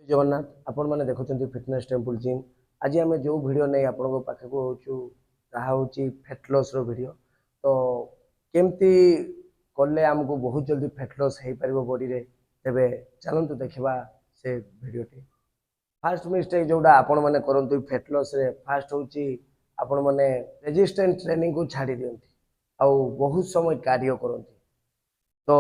जगन्नाथ आपण मैंने देखुं fitness temple gym आज आम जो भिड नहीं आपण पाखक हूँ फैट लॉस भिड तो केमती कले आमको बहुत जल्दी फैट लॉस हो पार बॉडी रे तेरे चलतु देखा से भिडटी फास्ट मिस्टेक जोड़ा आपण मैंने करंतु फैट लॉस रे फास्ट होची आपण मैंने रेजिस्टेंस ट्रेनिंग को छाड़ी दियंती आउ बहुत समय कार्य करंती तो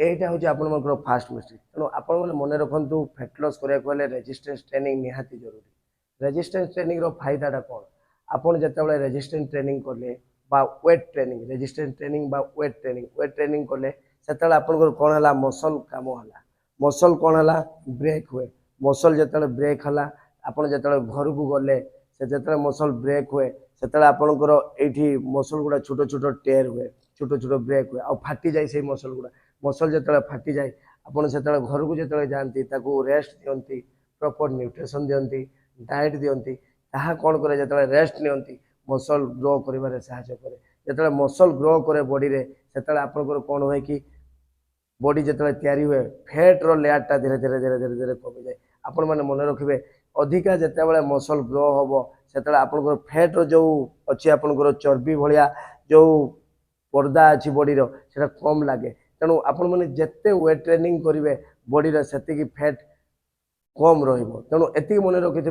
यहीटा हूँ आप फास्ट मिस्टेक तेणु आप मन रखु फैट लॉस करने रेजिस्टेंस ट्रेनिंग निहाती जरूरी रेजिस्टेंस ट्रेनिंग फायदा कौन आपड़ जो रेजिस्टेंस ट्रेनिंग कले weight training resistance training weight training कले से कौन है मसल कम है मसल कौन है ब्रेक हुए मसल जो ब्रेक है आप जो घर को गले से जो मसल ब्रेक हुए से आपंकर ये मसल गुड़ा छोट छोट टेयर हुए छोट छोट ब्रेक हुए आ फाटी जाए से मसल गुड़ा मसल जो फाटी जाए आपड़ से घर को जो जाती रेस्ट दिखती प्रॉपर न्यूट्रिशन दिखती डाएट दिखती कौन करे जो रेस्ट नियंती मसल ग्रो कर जो मसल ग्रो करे बॉडी रे से आपंकर कौन हुए कि बॉडी जो तैयारी हुए फैट रो लेयरटा धीरे धीरे धीरे धीरे धीरे कमी जाए आपण मैंने मन रखिए अधिका जिते मसल ग्रो हम से आपंकर फैट रो जो अच्छी आपंकर चर्बी भाया जो पर्दा अच्छी बॉडी रो से कम लगे तेणु आपण मैंने जिते वेट ट्रेनिंग करेंगे बॉडी रे से फैट कम रेणु एति मन रखि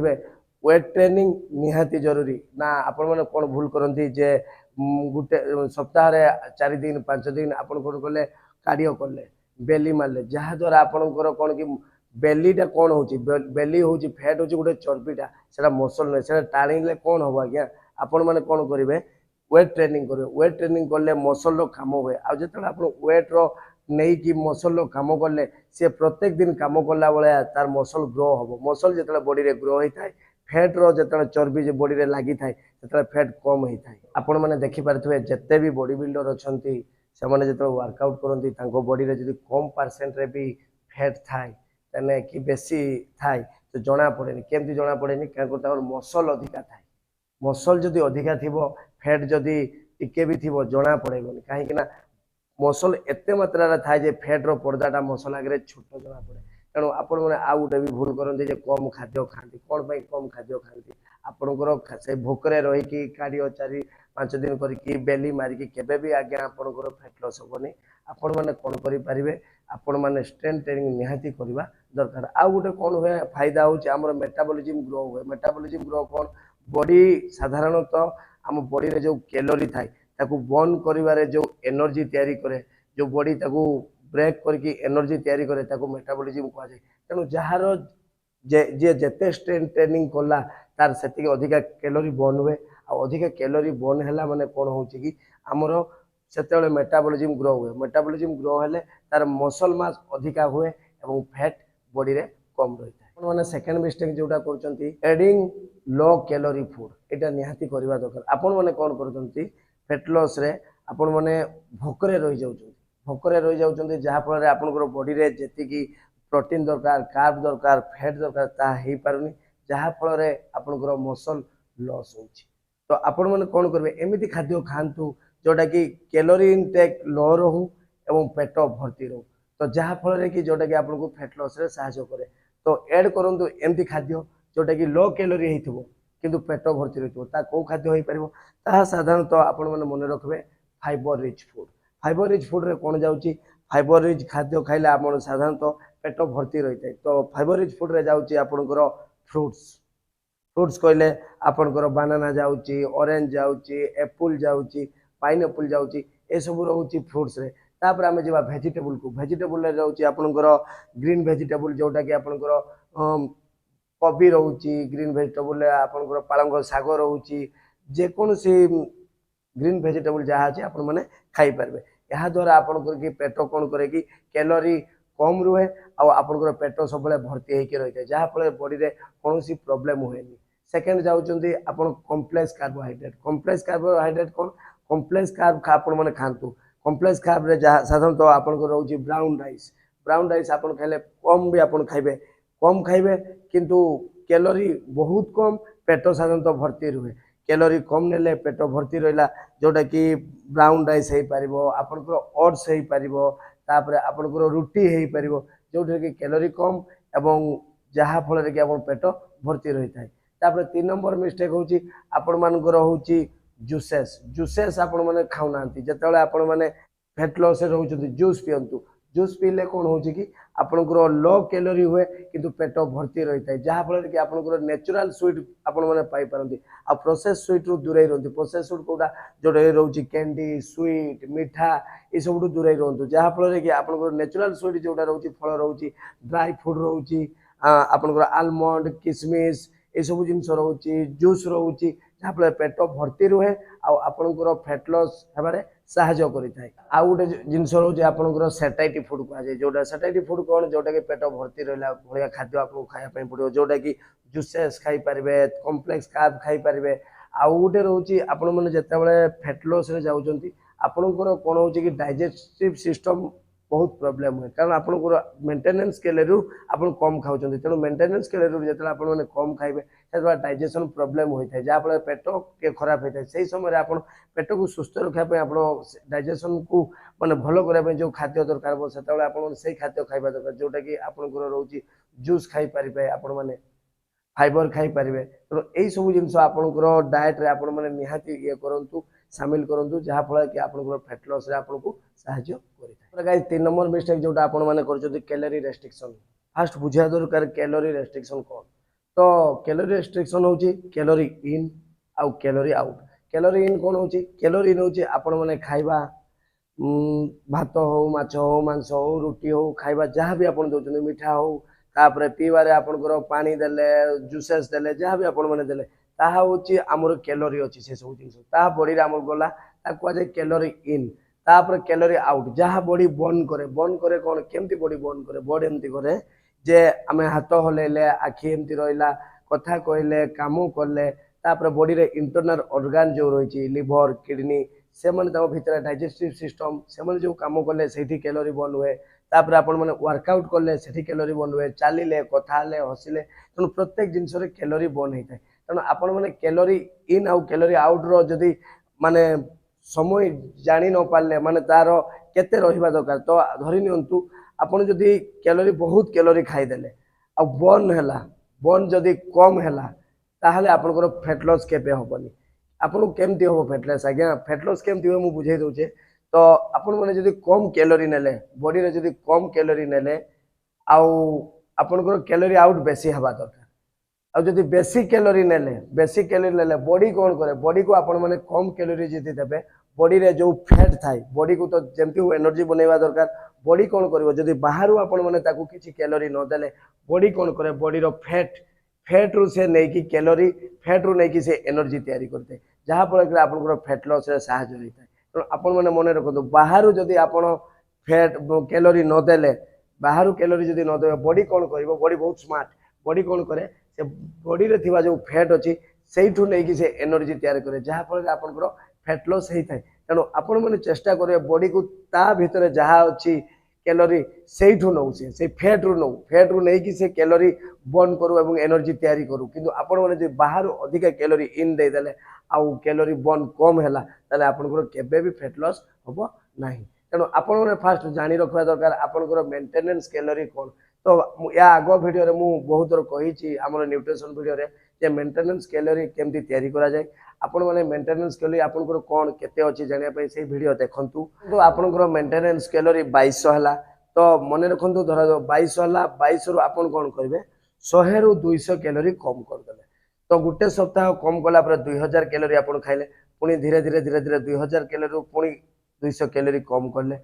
वेट ट्रेनिंग निहाती जरूरी ना आपण मैंने कौन भूल करती जे गोटे सप्ताह 4 दिन 5 दिन आपण कौन कले कार्य कले बेली मारे जहाद्वारा आपंकर कौन कि बेलीटा कौन हो बेली हूँ फैट हूँ गोटे चर्बीटा से मसल नहीं से टाणिले कौन हम आज्ञा आपण मैंने कौन करेंगे वेट ट्रेनिंग करेंगे वेट ट्रेनिंग कले मसल कम हुए आज जो आप वेट रो नहीं कि मसल कम कले सी प्रत्येक दिन कम कला भाया तार मसल ग्रो हम मसल जो बॉडी रे ग्रो होता है फैट रो जो चर्बी जो बॉडी रे लगी थाए से फैट कम होता है आपण मैंने देखिपारे जिते भी बॉडी बिल्डर अच्छा से जो वर्कआउट करती बॉडी रे जो कम परसेंट रे भी फैट थाए तेने कि बेसी थाए तो जना पड़े केमती जना पड़े क्या मसल अधिका थाए मसल जदि अधिका थी फैट जदि टिके भी थी जना पड़े कहीं मसल एत मात्रा थाए जे फैट रो पर्दाटा मसल आगे छोट जना पड़े तेणु आपण मैंने आउ गोटे भी भूल करते कम खाद्य खाती कौन पर कम खाद्य खाती आपंकर से भोकरे रही कार्य 4-5 दिन करके बेली मारिकी केबे भी आज्ञा आपंकर फैट लॉस हेनी आपण मैंने कौन करें आपण मैंने स्ट्रेंथ ट्रेनिंग निहाती करवा दरकार आउ गोटे कौन हुए फायदा होमर मेटाबॉलिज्म ग्रो हुए मेटाबॉलिज्म ग्रो कौन बॉडी साधारणतः आम बॉडी रे जो कैलोरी थाए ताकू बर्न करिवारे जो एनर्जी तैयारी करे जो बॉडी ताकू ब्रेक करके एनर्जी तैयारी करे ताकू मेटाबॉलिज्म कह जाए तेणु जार जे जेते स्ट्रेंथ ट्रेनिंग कला तार से अधिका कैलोरी बर्न हुए आ अधिका कैलोरी बर्न है माने कौन हो कि आमर से मेटाबॉलिज्म ग्रो हुए मेटाबॉलिज्म ग्रो हेले तार मसल मास अधिका हुए और फैट बॉडी रे कम रही है मैंने सेकेंड मिस्टेक जोटा कर एडिंग लो कैलोरी फूड यहाँ निहाती करवा दरकार आपण मैंने कौन कर फैट लॉस रे आपण मैंने भोकरे रही जाउछन भोकरे रही जाउछन जहाँफल आपंकर बॉडी रे जेतिकी प्रोटीन दरकार कार्ब दरकार फैट दरकार ताही पारुनी जहाँफल आपंकर मसल लॉस हो तो आपण मैंने कौन करेंगे एमती खाद्य खातु जोटा कि कैलोरी इनटेक लो रहू एवं पेट भर्ती रहू तो जहाँफल कि जोटा कि आपको फैट लॉस रे साहाय्य करे तो ऐड करंतु एमती खाद्य जोटा कि लो कैलोरी होइथिबो किंतु पेट भर्ती रहिथिबो ता को खाद्य होई परिबो ता साधारणतः आपण माने मन रखबे फाइबर रिच फूड रे कौन जाउची फाइबर रिच खाद्य खाइले आपण साधारणतः पेट भर्ती रही है तो फाइबर रिच फूड रे जाउची आपणकर फ्रुट्स कहले आपणकर बानाना जाउची ऑरेंज जाउची एप्पल जाउची पाइनएप्पल जाउची ए सब रहउची फ्रुट्स रे तापर आमे जेबा वेजिटेबल रे रहउची आपणकर ग्रीन वेजिटेबल जोटा कि आपणकर कोबी रहउची ग्रीन वेजिटेबल रे आपणकर पालंग साग रहउची जे कोनसी ग्रीन वेजिटेबल जहाँ अच्छे आपण मैंने खाई पारे यहाँ द्वारा आपंकर कि पेट कौन करे कि कैलोरी कम रुहे आपर पेट सब भर्ती होकर रही है जहाँफल बॉडी रे कौन प्रोब्लेम हुए सेकेंड जाऊँगी आप कम्प्लेक्स कार्बोहाइड्रेट कौन कम्प्लेक्स कार्ब आपण मैंने खातु कम्प्लेक्स कार्ब रे साधारणतः आपंकर रोचे ब्राउन राइस आप खाइले कम भी आप खाइबे किंतु कैलोरी बहुत कम पेट साधारणतः भर्ती रुहे कैलोरी कम नेले पेट भर्ती रहा जोटा कि ब्राउन राइस हो पार आपंकर ओट्स हो पार आपंकर रुटी हो पार जो कि कैलोरी कम एवं जहाँ फल कि आप पेट भर्ती रही था। तापर 3 नंबर मिस्टेक होची आपण मानकर होची जूसेस जूसेस आपण माने खाउ नांती जेतेबेले आपण माने फैट लॉस रे रहउछथि जूस पियंतु जूस पीले कौन होची कि आपनकर लो कैलोरी हुए किंतु पेट भर्ती रही था जहाँ फल कि आपनकर नेचुरल स्वीट आपण माने पाई पारंती आ प्रोसेस स्वीट रु दूरे रहंती प्रोसेस स्वीट कोडा जोडे रहउची कैंडी स्वीट मीठा ए सब दूरे रहंतु जहाँ फल कि आपनकर नेचुरल स्वीट जोडा रहउची फल रहउची ड्राई फ्रूट रहउची आपनकर आलमंड किशमिश ये सब जिन रोचे जूस रोचे जहाँ फल पेट भर्ती रुहे आपंकर फैट लॉस होबारे साहाय्य करें आउ गोटे जिनस रोचे आपंकर सैटाइटी फूड कहुए जोटा सैटाइटी फूड कौन जोटा कि पेट भर्ती रहा भाया खाद्य आपको खायापी पड़ो जोटा कि जूसेस खाई पारे कॉम्प्लेक्स कार्ब खाई पारे आउ गोटे रोचे आपण मैंने जिते फैट लॉस रे जाउछंती आपंकर कौन हो कि डाइजेस्टिव सिस्टम बहुत प्रोब्लेम हुए कारण आपंकर मेंटेनेंस कैलोरी आप कम खाऊँ तेणु मेंटेनेंस कैलोरी जो आप कम खाइबे से डाइजेशन प्रोब्लेम होता है जहाँ फल पेट के खराब होता है से समय आप पेट को सुस्थ रखापी आप डाइजेशन को माने भल करने जो खाद्य दरकार से आप खाद्य खाଇବା दरकार जोटा कि आपंकर रोचे जूस खाई पारे आपण मैंने फाइबर खाई पारे तेणु यही सब जिन आपंकर डाएट रे आपण मैंने निहाती ये करूँ सामिल करूँ जहाँ फल कि आपंकर फैट लॉस रे आपको साहाय्य करें 3 नंबर मिस्टेक जोटा आपण मैंने कर कैलोरी रेस्ट्रिक्शन फास्ट बुझा दरकार कैलोरी रेस्ट्रिक्शन कौन तो कैलोरी रेस्ट्रिक्शन होची कैलोरी इन आउ कैलोरी आउट कैलोरी इन कौन होची कैलोरी इन होची आपण मैंने खाइबा भात हो माछ हो मांस हो रुटी हो खाइबा जहाँ भी आपण दउछन मीठा हो तापर पीबारे आपनकर पानी देले जूसेस देले जहाँ भी आपण मैंने देले ताहा होची हमर कैलोरी अछि से सब जिंस ता बॉडी रे हमर गला ता को जे कैलोरी इन तापर कैलोरी आउट जहाँ बॉडी बर्न करे कौन केमती बॉडी बर्न करे बॉडी एमती करे जे आमे हाथ हलेले आखि एमती रहिला कथा कहले काम करले तापर बॉडी रे इंटरनल ऑर्गन जो रही लिवर किडनी से माने तम भीतर डाइजेस्टिव सिस्टम से माने जो काम करले सेठी कैलोरी बर्न हुए तापर आपण माने वर्कआउट करले सेठी कैलोरी बर्न हुए चलिले कथा हले हसिले तनु प्रत्येक जिंस रे कैलोरी बर्न होता है तनु आपण माने कैलोरी इन आउ कैलोरी आउट रो जदी माने समय जानी न पारले माने तार केते रहिबा दरकार तो धरि नियंतु आपण जदी कैलोरी बहुत कैलोरी खाई देले आ बर्न हैला बर्न जदी कम हैला ताहले आपनकर फैट लॉस केबे होबनी आपन केमती हो फैट लॉस आज्ञा फैट लॉस केमती हो मु बुझाई दोचे तो आपण माने जदी कम कैलोरी नेले बॉडी रे जदी कम कैलोरी नेले आउ आपनकर कैलोरी आउट बेसी हबा दरकार आ जदी बेसी कैलोरी नेले बॉडी कोन करे बॉडी को आपण माने कम कैलोरी जदी देबे बॉडी रे जो फैट थाई बॉडी को तो जेमती हो एनर्जी बनैवा दरकार बॉडी कोन करिवो जदी बाहरु आपण माने ताकू किछि कैलोरी न देले बॉडी कोन करे बॉडी रो फैट रु से नै कि कैलोरी फैट रु नै कि से एनर्जी तैयारी करते जहाँ फल कि आपनकर फैट लॉस रे सहायता होता है तो आपण माने मने रखतो बाहरु जदी आपण फैट कैलोरी न देले बाहरु कैलोरी जदी न देबे बॉडी कोन करिवो बॉडी बहुत स्मार्ट बॉडी कोन करे से बॉडी रे थिबा जो फैट अछि सेइठु नै कि से एनर्जी तैयारी करे जहाँ फल कि आपनकर फैट लॉस होता है तेणु आपण मैंने चेष्टा करेंगे बॉडी को ता भीतर जहाँ अच्छी कैलोरी सेठू नौ से फैट रु नहीं कि से कैलोरी बर्न करू एवं एनर्जी तैयारी करू किंतु आपण मैंने बाहर अधिक कैलोरी इन दे देले आउ कैलोरी बर्न कम हैला ताले आपनकर केबे भी फैट लॉस होबो नाही तेणु आपण मैंने फास्ट जानी रखवा दरकार आपनकर मेंटेनेंस कैलोरी कौन तो या आगो वीडियो रे मु बहुत थोर कही हमर न्यूट्रिशन वीडियो रे जे मेंटेनेंस कैलोरी केमती तैयारी करा जाए आपण माने मेंटेनेंस कैलोरी आपनकर कोन केते अछि जानिया पई से वीडियो देखंतु तो आपनकर मेंटेनेंस कैलोरी 2200 हला तो मने रखंतु धरा 2200 हला 2200 रु आपण कोन करबे 100 रु 200 कैलोरी कम कर देले तो गुटे सप्ताह कम कला पर 2000 कैलोरी आपण खाइले पुनी धीरे धीरे 2000 कैलोरी रु पुनी 200 कैलोरी कम करले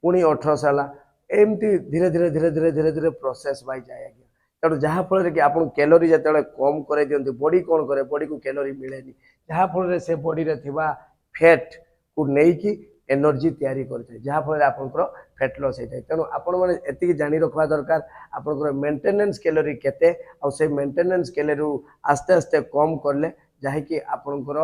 पुनी 1800 हला एमती धीरे धीरे प्रोसेस बाय जाए तेणु जहाँ फल कि आप कैलोरी जो कम कर दिखते बॉडी कौन करे बॉडी को कैलोरी मिलेनी जहाँ फल से बॉडी रे थिबा फैट को लेकिन एनर्जी तैयारी करते जहाँ फल आपंकर फैट लॉस होता है तेणु आपण मैंने एति जानी रखा दरकार आपंकर मेंटेनेंस कैलोरी केते आ से मेंटेनेंस कैलोरी आस्ते आस्ते कम करले जहाँकि आपंकर